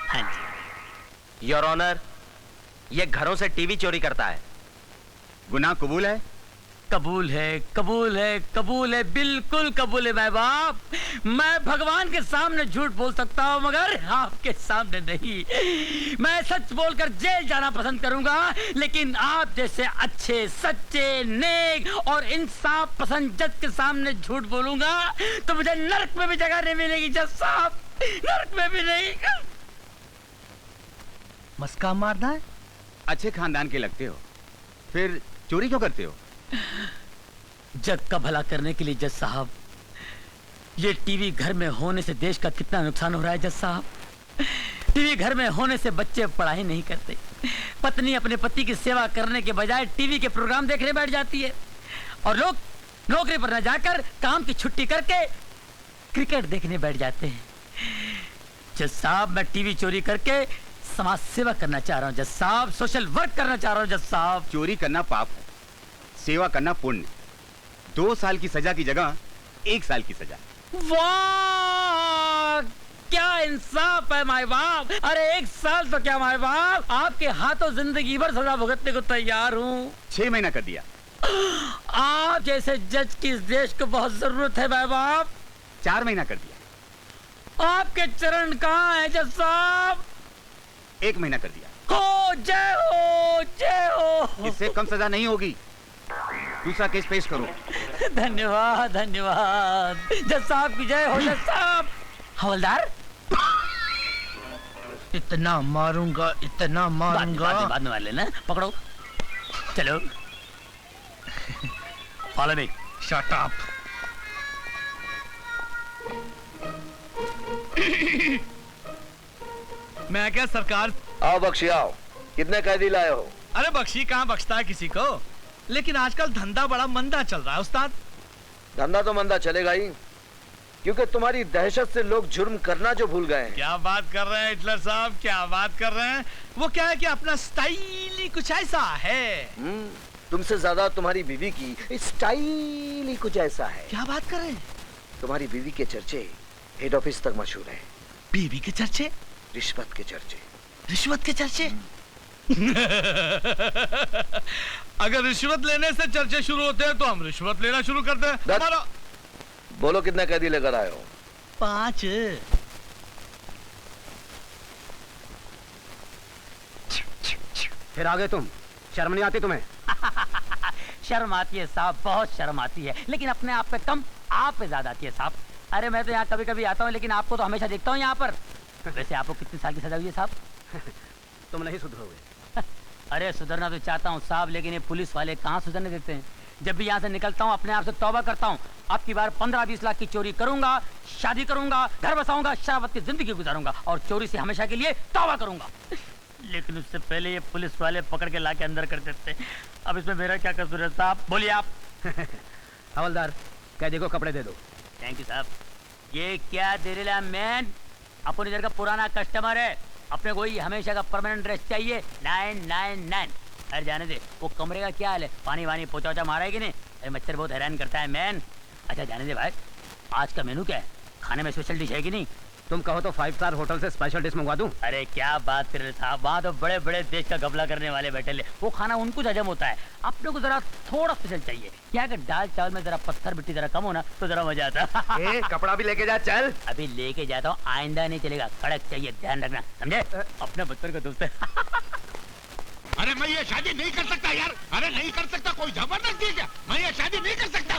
हाँ जी। Your honour, ये घरों से टीवी चोरी करता है। गुनाह कबूल है? कबूल है, कबूल है, कबूल है, बिल्कुल कबूल है। मैं बाप, मैं भगवान के सामने झूठ बोल सकता हूँ मगर आपके सामने नहीं। मैं सच बोलकर जेल जाना पसंद करूंगा, लेकिन आप जैसे अच्छे, सच्चे, नेक और इंसाफ पसंद जज के सामने झूठ बोलूंगा तो मुझे नर्क में भी जगह नहीं मिलेगी जज साहब, नर्क में भी नहीं। मस्का मारना है? अच्छे खानदान के लगते हो, फिर चोरी क्यों करते हो? जग का भला करने के लिए जज साहब। ये टीवी घर में होने से देश का कितना नुकसान हो रहा है जज साहब। टीवी घर में होने से बच्चे पढ़ाई नहीं करते, पत्नी अपने पति की सेवा करने के बजाय टीवी के प्रोग्राम देखने बैठ जाती है, और लोग नौकरी पर न जाकर काम की छुट्टी करके क्रिकेट देखने बैठ जाते हैं। जज साहब, मैं टीवी चोरी करके समाज सेवा करना चाह रहा हूँ जज साहब, सोशल वर्क करना चाह रहा हूँ जज साहब। चोरी करना पाप है, सेवा करना पुण्य। 2 साल की सजा की जगह 1 साल की सजा। वाह, क्या इंसाफ है माय बाप। अरे 1 साल तो क्या माय बाप, आपके हाथों जिंदगी भर सजा भुगतने को तैयार हूँ। 6 महीना कर दिया। आप जैसे जज की इस देश को बहुत जरूरत है माय बाप। 4 महीना कर दिया। आपके चरण कहाँ है जज साहब? 1 महीना कर दिया। हो जय हो, जय हो। इससे कम सजा नहीं होगी। दूसरा केस पेश करो। धन्यवाद, धन्यवाद। जज साहब की जय हो जज साहब। हवलदार, इतना मारूंगा, इतना मारूंगा। बाद में मार लेना। पकड़ो, चलो। Follow me. Shut up. मैं क्या सरकार? आओ बख्शी आओ। कितने कैदी लाए हो? अरे बख्शी कहाँ बख्शता है किसी को, लेकिन आजकल धंधा बड़ा मंदा चल रहा है उस्ताद। धंधा तो मंदा चलेगा ही, क्योंकि तुम्हारी दहशत से लोग जुर्म करना जो भूल गए हैं। क्या बात कर रहे हैं हिटलर साहब, क्या बात कर रहे हैं? वो क्या है कि अपना स्टाइल ही कुछ ऐसा है। तुमसे ज्यादा तुम्हारी बीवी की स्टाइल ही कुछ ऐसा है। क्या बात कर रहे हैं? तुम्हारी बीवी के चर्चे हेड ऑफिस तक मशहूर है। बीवी के चर्चे? रिश्वत के चर्चे। रिश्वत के चर्चे? अगर रिश्वत लेने से चर्चे शुरू होते हैं तो हम रिश्वत लेना शुरू करते हैं। हमारा बोलो कितने कैदी लेकर आए हो? 5। फिर आगे तुम, शर्म नहीं आती तुम्हें? शर्म आती है साहब, बहुत शर्म आती है, लेकिन अपने आप पे कम, आप पे ज्यादा आती है साहब। अरे मैं तो यहाँ कभी कभी आता हूँ, लेकिन आपको तो हमेशा देखता हूँ यहाँ पर। वैसे आपको कितने साल की सजा हुई है साहब? तुम नहीं सुधरोगे। अरे सुधरना तो चाहता हूँ साहब, लेकिन ये पुलिस वाले कहाँ सुधरने देते हैं। जब भी यहाँ से निकलता हूँ अपने आप से तौबा करता हूँ, अब की बार 15-20 लाख की चोरी करूंगा, शादी करूंगा, घर बसाऊंगा, शराबत की जिंदगी गुजारूंगा और चोरी से हमेशा के लिए तौबा करूंगा। लेकिन उससे पहले ये पुलिस वाले पकड़ के लाके अंदर कर देते हैं। अब इसमें मेरा क्या कसूर है साहब, बोलिए आप। हवलदार, कैदी को कपड़े दे दो। थैंक यू साहब। ये क्या दे रहे मैन, अपन इधर का पुराना कस्टमर है, अपने को ही हमेशा का परमानेंट ड्रेस चाहिए। 999। अरे जाने दे, वो कमरे का क्या हाल है, पानी वानी पोचा वोचा मारा है कि नहीं? अरे मच्छर बहुत हैरान करता है मैन। अच्छा जाने दे भाई, आज का मेनू क्या है, खाने में स्पेशल डिश है कि नहीं? तुम कहो तो 5 स्टार होटल से स्पेशल डिश मंगवा दूं? अरे क्या बात कर रहे साहब, वहाँ तो बड़े बड़े देश का घपला करने वाले बैठे ले, वो खाना उनको हजम होता है, अपने को जरा थोड़ा स्पेशल चाहिए। क्या कि दाल चावल में जरा पत्थर मिट्टी जरा कम होना तो जरा मजा आता। कपड़ा भी लेके जा, चल। अभी लेके जाता हूँ, आइंदा नहीं चलेगा, कड़क चाहिए, ध्यान रखना, समझे? अपने बच्चों का दोस्त है। अरे मैं ये शादी नहीं कर सकता यार। अरे नहीं कर सकता, कोई जबरदस्ती है क्या? मैं ये शादी नहीं कर सकता।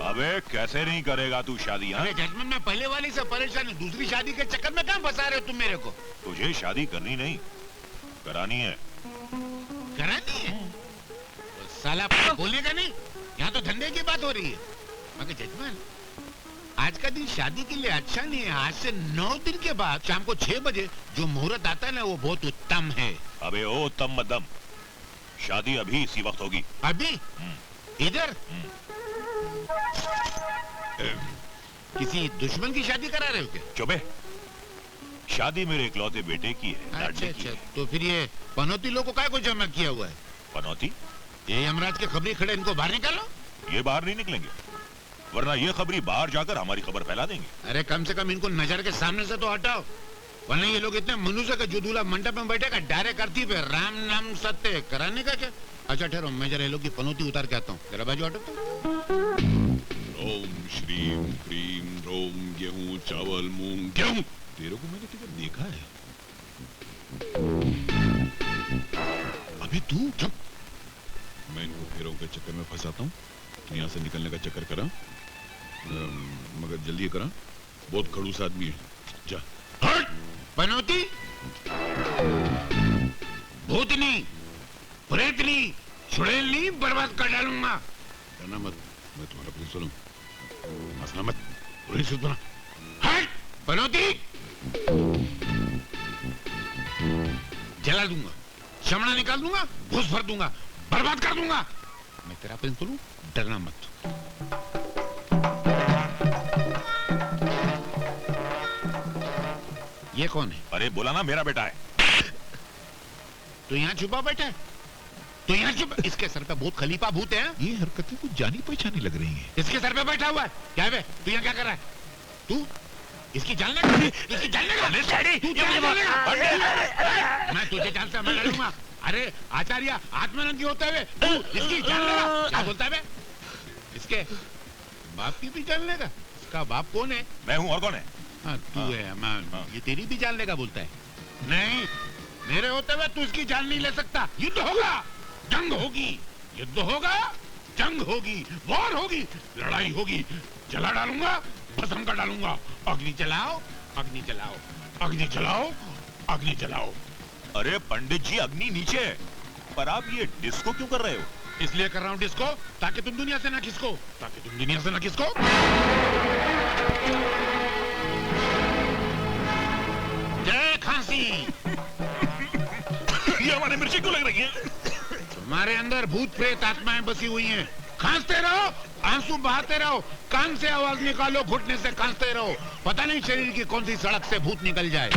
अबे कैसे नहीं करेगा तू शादी? अरे जजमेंट में पहले वाली से परेशानी, दूसरी शादी के चक्कर में कहाँ फंसा रहे हो तुम मेरे को? तुझे शादी करनी नहीं, करानी है। करानी है? तो साला बोलेगा नहीं, यहाँ तो धंधे की बात हो रही है। मगर जजमेंट, आज का दिन शादी के लिए अच्छा नहीं है। आज से 9 दिन के बाद शाम को 6 बजे जो मुहूर्त आता है ना, वो बहुत उत्तम है। अबे ओ उत्तम मध्यम, शादी अभी इसी वक्त होगी। अभी? इधर? किसी दुश्मन की शादी करा रहे हो क्या? चुपे, शादी मेरे इकलौते बेटे की है। अच्छा अच्छा, तो फिर ये पनौती लोगों का कुछ जमा किया हुआ है? पनौती? ये यमराज के खबरी खड़े, इनको बाहर निकालो। ये बाहर नहीं निकलेंगे, वरना ये खबरी बाहर जाकर हमारी खबर फैला देंगे। अरे कम से कम इनको नजर के सामने से तो हटाओ, वरना ये लोग इतने मनुष्य का जो दूल्हा मंडप में बैठेगा डायरेक्ट करती पे राम नाम सत्य कराने का क्या। अच्छा ठहरो, मैं जरा ये लोग की पनौती उतार के आता हूँ, जरा बाजू हटो। ओम श्रीम क्रीम रोम गेहूं चावल मूंग गेहूं। तेरे को मैंने टिकट देखा है। अभी तू चुप। मैं इनको फेरों के चक्कर में फंसाता हूँ, यहाँ से निकलने का चक्कर करा, मगर जल्दी करा, बहुत खड़ूस आदमी है। जा हट! पनौती, भूतनी, प्रेतनी, छुड़ैलनी बर्बाद कर डालूंगा। डरना मत, मैं तुम्हारा प्रिंसिपल हूँ, हंसना मत, पुलिस बना। हट! पनौती, जला दूंगा, चमड़ा निकाल दूंगा, घुस भर दूंगा, बर्बाद कर दूंगा। मैं तेरा प्रिंसिपल हूँ, डरना मत। ये कौन है? अरे बोला ना मेरा बेटा है। तो यहाँ छुपा बैठा है, तो यहाँ छुपा। इसके सर पे भूत खलीफा भूत है। ये हरकतें कुछ जानी पहचानी लग रही हैं। इसके सर पे बैठा हुआ है। क्या है बे? तू यहाँ क्या कर रहा है? तू इसकी जान लेगा? इसकी जान लेगा? तू जान लेगा? मैं तुझे जान से मैं लड़ूंगा। अरे आचार्य आत्मानंद होते हुए तू इसकी जान लेगा? क्या बोलता है बे? इसके बाप की भी जान लेगा? इसका बाप कौन है? मैं हूँ, और कौन है? हाँ तू है। मैं ये तेरी भी जान लेगा बोलता है। नहीं, मेरे होते हुए तू इसकी जान नहीं ले सकता। युद्ध होगा, जंग होगी, युद्ध होगा, जंग होगी, वॉर होगी, लड़ाई होगी। जला डालूंगा, भस्म कर डालूंगा। अग्नि जलाओ, अग्नि जलाओ, अग्नि जलाओ, अग्नि जलाओ। अरे पंडित जी, अग्नि नीचे है, पर आप ये डिस्को क्यों कर रहे हो? इसलिए कर रहा हूँ डिस्को, ताकि तुम दुनिया से ना खिसको, ताकि तुम दुनिया से ना खिसको। जय खांसी। ये हमारे मिर्ची क्यों लग रही है? तुम्हारे अंदर भूत प्रेत आत्माएं बसी हुई हैं। खांसते रहो, आंसू बहाते रहो, कान से आवाज निकालो, घुटने से खांसते रहो। पता नहीं शरीर की कौन सी सड़क से भूत निकल जाए।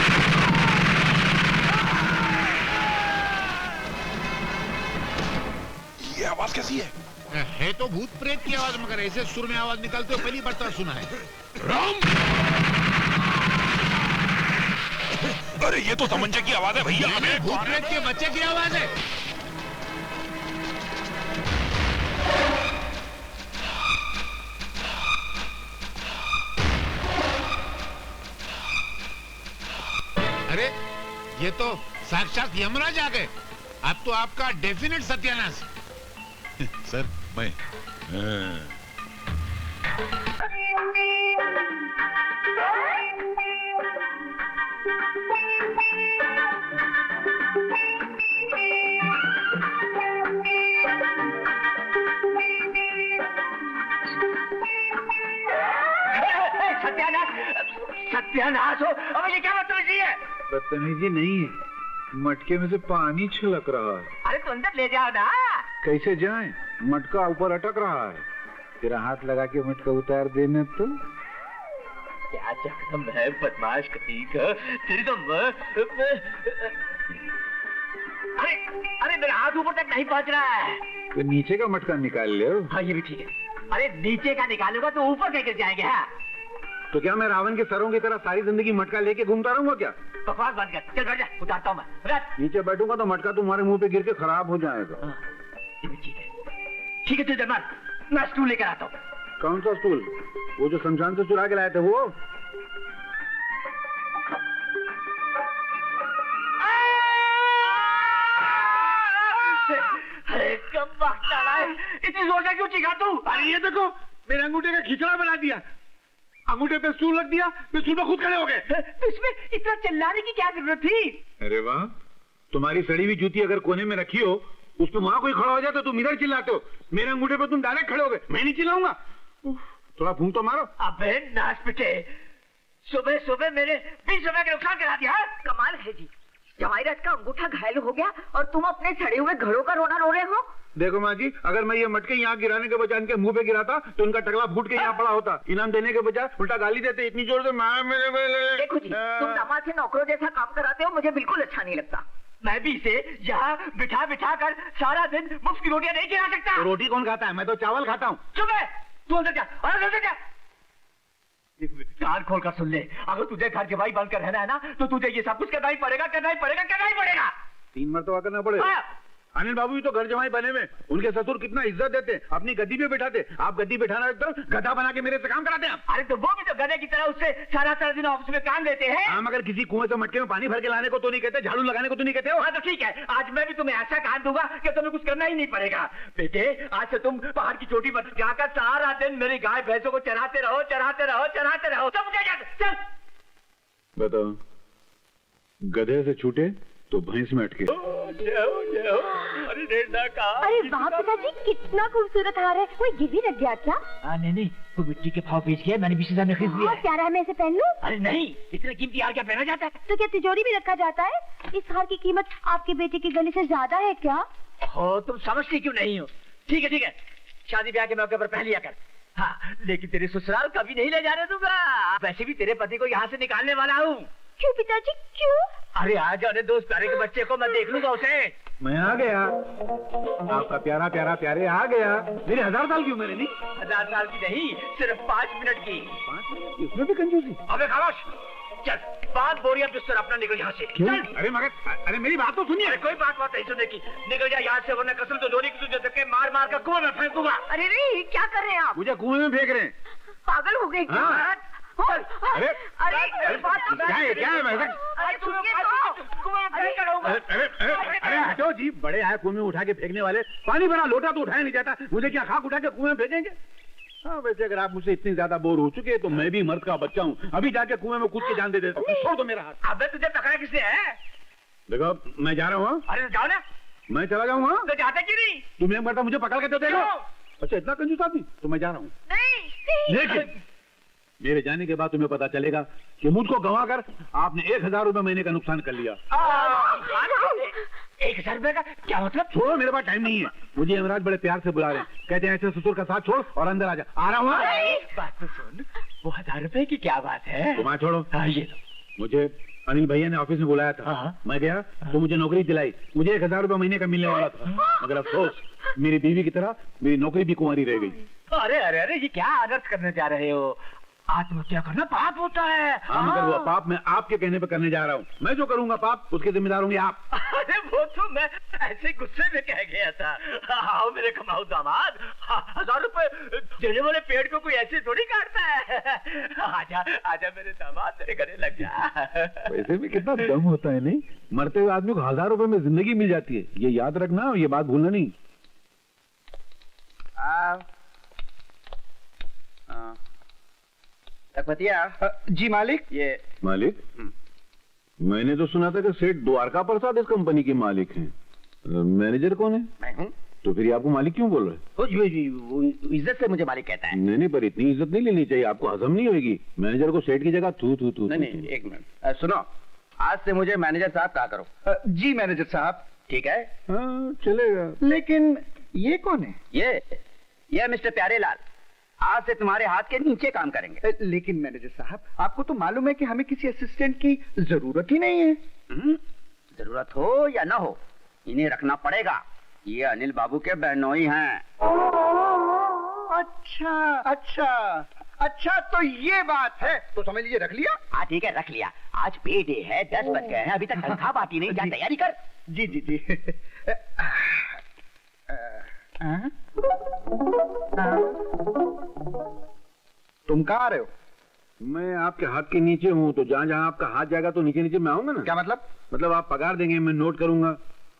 ये आवाज कैसी है तो भूत प्रेत की आवाज, मगर ऐसे सुर में आवाज निकालते हो पहली बार तो सुना है। राम! अरे ये तो तमंचे की आवाज है भैया। हमें भूत प्रेत के बच्चे की आवाज है। अरे ये तो साक्षात यमराज आ गए। अब तो आपका डेफिनेट सत्यानाश। सर मैं सत्यानाश हो। अब ये क्या बदतमीजी है? बदतमीजी नहीं है, मटके में से पानी छलक रहा है। अरे तो अंदर ले जाओ ना। कैसे जाएं? मटका ऊपर अटक रहा है। तेरा हाथ लगा के मटका उतार देना तो। क्या चक्कर है बदमाश कहीं का? तेरी तो अरे अरे मेरा हाथ ऊपर तक नहीं पहुंच रहा है। तो नीचे का मटका निकाल ले। हाँ ये भी ठीक है। अरे नीचे का निकालूंगा तो ऊपर कैसे जाएंगे? हाँ तो क्या मैं रावण के सरों की तरह सारी जिंदगी मटका लेके घूमता रहूंगा क्या? बकवास बंद कर, चल बैठ जा, उतारता हूँ मैं। नीचे बैठूंगा तो मटका तुम्हारे मुंह पे गिर के खराब हो जाएगा। हाँ, ये भी ठीक है। ठीक है तू जरमान, मैं स्टूल लेकर आता हूँ। कौन सा स्टूल? वो जो शमशान से चुरा के लाए थे वो? अरे कब वक्त डाला है, इतनी जोर से क्यों चीखा तू? अरे ये देखो, मेरे अंगूठे का खिचड़ा बना दिया। अंगूठे पे स्टूल रख दिया, मैं स्टूल पे खुद खड़े हो गए। इसमें इतना चिल्लाने की क्या जरूरत थी? अरे वाह, तुम्हारी सड़ी हुई जूती अगर कोने में रखी हो, उस पे वहां कोई खड़ा हो जाए तो तुम इधर चिल्लाते हो। मेरे अंगूठे पे तुम डायरेक्ट खड़े हो गए, मैं नहीं चिल्लाऊंगा। थोड़ा फूंक तो मारो। अबे नाच पिटे, सुबह सुबह मेरे 20 रुपए का नुकसान करा दिया। कमाल है जी, जवाहिरत का अंगूठा घायल हो गया और तुम अपने सड़े हुए घड़ों का रोना रो रहे हो। देखो माँ जी, अगर मैं ये मटके यहाँ गिराने के बजाय इनके मुंह पे गिराता तो इनका टकला फूट के यहाँ पड़ा होता। इनाम देने के बजाय उल्टा गाली देते इतनी जोर से। देखो जी, तुम दामाद से नौकरों जैसा काम कराते हो, मुझे बिल्कुल अच्छा नहीं लगता। मैं भी इसे यहाँ बिठा बिठा कर सारा दिन मुफ्त की रोटियां नहीं खिला सकता। तो रोटी कौन खाता है? मैं तो चावल खाता हूँ। चुप है, तू अंदर जा, अंदर जा। कान खोल कर सुन ले, अगर तुझे घर जवाई बनकर रहना है ना, तो तुझे ये सब कुछ करना ही पड़ेगा, करना ही पड़ेगा, करना ही पड़ेगा। 3 मरतबा करना पड़ेगा। अनिल बाबू भी तो घर जमाई बने में, उनके ससुर कितना इज्जत देते, अपनी गद्दी पे बैठाते। आप गद्दी बैठाना एकदम गधा बना के मेरे से काम कराते हैं। अरे तो वो भी तो गधे की तरह उससे सारा दिन ऑफिस में काम लेते हैं। हम अगर किसी कुएं से मटके में पानी भर के लाने को तो नहीं कहते, झाड़ू लगाने को तो नहीं कहते हो। हाँ तो ठीक है, आज मैं भी तुम्हें ऐसा काम दूंगा कि तुम्हें कुछ करना ही नहीं पड़ेगा। बेटे, आज से तुम पहाड़ की चोटी पर जाकर सारा दिन मेरी गाय भैंसों को चराते रहो, चराते रहो, चराते रहो। चल बताओ, गधे से छूटे तो भैंस में अटके। अरे वाह पिताजी, कितना खूबसूरत हार है। कोई गिरवी रख गया क्या? नहीं, वो मिट्टी के भाव बेच गया, मैंने 20,000 में खरीद लिया। क्या रहा, मैं इसे पहन लूं? अरे नहीं, इतने कीमती हार क्या पहना जाता है? तो क्या तिजोरी में रखा जाता है? इस हार की कीमत आपके बेटे की गले से ज्यादा है क्या? हो, तुम समझती क्यों नहीं हो? ठीक है, शादी ब्याह के मौके पर पहन लिया कर। हाँ, लेकिन तेरे ससुराल कभी नहीं ले जाने दूंगा। वैसे भी तेरे पति को यहाँ से निकालने वाला हूँ। क्यों पिताजी, क्यों? अरे आ जाने दो उस प्यारे के बच्चे को, मैं देख लूंगा उसे। मैं आ गया, आपका प्यारा प्यारा प्यारे आ गया। मेरे 1000 साल की उम्र है। नहीं 1000 साल की नहीं, सिर्फ 5 मिनट की। 5 मिनट की? उसमें भी कंजूसी। अबे खामोश, चल 5 बोरियां बिस्तर अपना निकल यहाँ से। चल। अरे मगर, अरे मेरी बात तो सुनिए। अरे कोई बात नहीं सुनने की, निकल जा यहाँ से, वरना कसम तो जोड़ी की तुझे धक्के मार मार कर कुएं में फेंक दूंगा। अरे नहीं, क्या कर रहे हैं आप? मुझे कुएं में फेंक रहे हैं। पागल हो गए क्या? हाँ। अरे क्या है वैसा? अरे सुनिए तो। कुएं में फेंक कर रहूंगा। अरे हटो जी, बड़े आए कुएं में उठा के फेंकने वाले। पानी भरा लोटा तो उठाया नहीं जाता, मुझे क्या खाक उठा के कुएं में फेंकेंगे? हाँ, वैसे अगर आप मुझसे इतनी ज्यादा बोर हो चुके हैं तो मैं भी मर्द का बच्चा हूँ, अभी जाके कुएं में कूद के जान दे देता हूँ। छोड़ दो मेरा हाथ। अबे तुझे पकड़ा किसने है? देखो, मैं जा रहा हूँ। अरे जाओ ना। मैं चला जाऊंगा। तो जाते क्यों नहीं? तुम एक बार मुझे पकड़ के तो देखो। अच्छा, इतना कंजूस आदमी? तो मैं जा रहा हूँ। लेकिन मेरे जाने के बाद तुम्हें पता चलेगा कि मुझको गंवा कर आपने 1000 रुपए महीने का नुकसान कर लिया। 1000 रुपए का क्या मतलब? छोड़ो, मेरे पास टाइम नहीं है। मुझे यमराज बड़े प्यार से बुला रहे हैं, कहते हैं ऐसे ससुर का साथ छोड़ और अंदर आ जा। आ रहा हूँ। बात तो सुन, वो 1000 रुपए की क्या बात है? तुम छोड़ो। ये मुझे अनिल भैया ने ऑफिस में बुलाया था। मैं गया तो मुझे नौकरी दिलाई। मुझे 1000 रुपए महीने का मिलने वाला था, मगर अफसोस मेरी बीवी की तरह मेरी नौकरी भी कुंवारी रह गई। अरे ये क्या अनर्थ करने जा रहे हो? आत्महत्या करना पाप होता है। हाँ, मगर वो पाप मैं आपके कहने पे करने जा रहा हूँ। मैं जो करूंगा पाप, उसके जिम्मेदार होंगे आप। अरे वो तो मैं ऐसे गुस्से में कह गया था। आओ मेरे कमाऊ दामाद, 1000 रुपए देने वाले पेड़ को कोई ऐसे थोड़ी काटता है। आजा आजा मेरे दामाद, मेरे गले लग जा। वैसे भी कितना दम होता है, नहीं? मरते हुए आदमी को 1000 रुपए में जिंदगी मिल जाती है, ये याद रखना और ये बात भूलना नहीं। जी मालिक। ये मालिक? मैंने तो सुना था कि सेठ द्वारका प्रसाद इस कंपनी के मालिक हैं। मैनेजर कौन है? मैं हूँ। तो फिर ये आपको मालिक क्यों बोल रहे हैं? वो इज्जत से मुझे मालिक कहता है। नहीं, पर इतनी इज्जत नहीं लेनी चाहिए, आपको हजम नहीं होगी। मैनेजर को सेठ की जगह तू तू तू। नहीं, एक मिनट सुनो, आज से मुझे मैनेजर साहब कहा करो। जी मैनेजर साहब। ठीक है? हाँ, चलेगा। लेकिन ये कौन है? ये मिस्टर प्यारेलाल, आज से तुम्हारे हाथ के नीचे काम करेंगे। लेकिन मैनेजर साहब, आपको तो मालूम है कि हमें किसी असिस्टेंट की जरूरत ही नहीं है। जरूरत हो या ना हो, इन्हें रखना पड़ेगा। ये अनिल बाबू के बहनोई हैं। अच्छा अच्छा अच्छा, तो ये बात है। तो समझ लीजिए रख लिया। हाँ ठीक है, रख लिया। आज पे डे है, 10 बज गए हैं, अभी तक तनख्वाह बाकी नहीं। जा तैयारी कर। जी जी जी। तुम कहाँ आ रहे हो? मैं आपके हाथ के नीचे हूँ, तो जहाँ जहाँ आपका हाथ जाएगा तो नीचे नीचे मैं आऊंगा ना। क्या मतलब? मतलब आप पगार देंगे, मैं नोट करूंगा।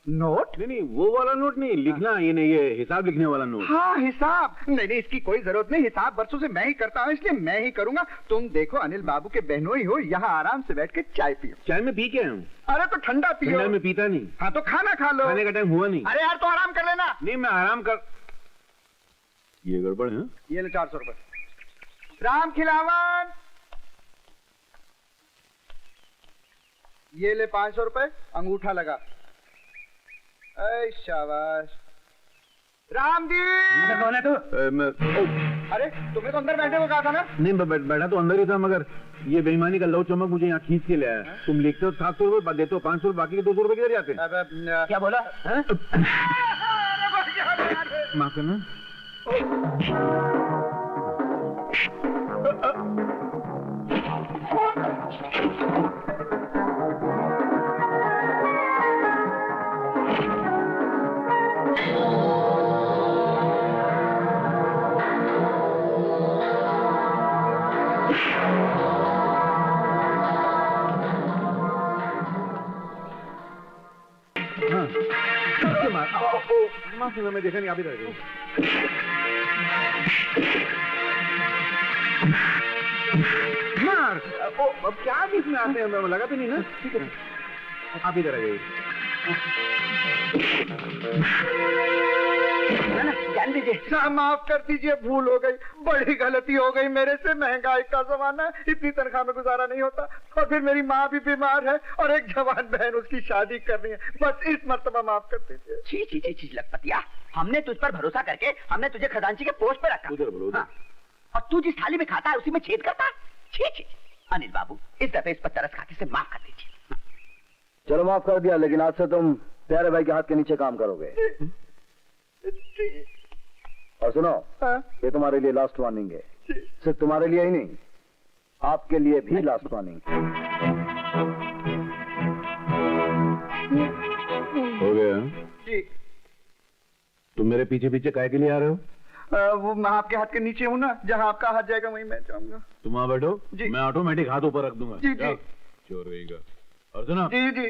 नोट? नहीं, वो वाला नोट नहीं, लिखना ये नहीं, ये हिसाब लिखने वाला नोट। हाँ, हिसाब? नहीं, इसकी कोई जरूरत नहीं। हिसाब बरसों से मैं ही करता हूँ, इसलिए मैं ही करूंगा। तुम देखो, अनिल बाबू के बहनोई हो, यहाँ आराम से बैठ के चाय पियो। चाय में पी के आऊँ? अरे तो ठंडा पियो। ठंडा में पीता नहीं। हाँ तो खाना खा लो। खाने का टाइम हुआ नहीं। अरे यार, तो आराम कर लेना। नहीं, मैं आराम कर। ये गड़बड़ है। ये ले 400 रुपए। राम खिलावन, ये ले 500 रुपए, अंगूठा लगा। शाबाश। राम जी। कौन है तू? अरे तुम्हें तो अंदर बैठने को कहा था ना। नहीं, बैठा तो अंदर ही था, मगर ये बेईमानी का लव चमक मुझे यहाँ खींच के ले आया। तुम लिखते हो 700 रुपए, देते हो 500, बाकी के 200 रुपए किधर जाते हैं? क्या बोला? माफ करना। हाँ, सबसे मार। माफ करना, मैं देखा नहीं, आप ही रह गए। मार। अब क्या बीच में आते हैं, लगा तो नहीं ना? ठीक है, आप ही रह गए। जान दीजिए, माफ कर दीजिए, भूल हो गई, बड़ी गलती हो गई मेरे से। महंगाई का जमाना है, इतनी तनख्वाह में गुजारा नहीं होता, और फिर मेरी माँ भी बीमार है और एक जवान बहन, उसकी शादी करनी है। बस इस मर्तबा माफ कर दीजिए। छी छी छी छी लखपतिया, हमने तुझ पर भरोसा करके हमने तुझे खजांची के पोस्ट पे रखा। हाँ। और तू जिस थाली में खाता है उसी में छेद करता है। छी छी। अनिल बाबू, इस दफे इस पर तरस खाके से माफ कर दीजिए। चलो माफ कर दिया, लेकिन आज से तुम प्यारे भाई के हाथ के नीचे काम करोगे। और सुनो, ये तुम्हारे लिए लास्ट वार्निंग है। सिर्फ तुम्हारे लिए ही नहीं, आपके लिए भी लास्ट वार्निंग। हो गया? जी। तुम मेरे पीछे पीछे काहे के लिए आ रहे हो? वो मैं आपके हाथ के नीचे हूँ ना, जहाँ आपका हाथ जाएगा वहीं मैं जाऊंगा। तुम वहाँ बैठो, जी। मैं ऑटोमेटिक हाथ ऊपर रख दूंगा। जी जी चोर रहेगा। और सुनो, जी जी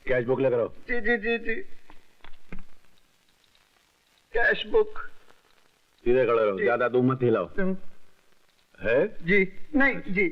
कैश बुक लेकर आओ। जी जी जी जी। Cash book. सीधे खड़े रहो, ज्यादा तुम मत हिलाओ। है? जी नहीं जी।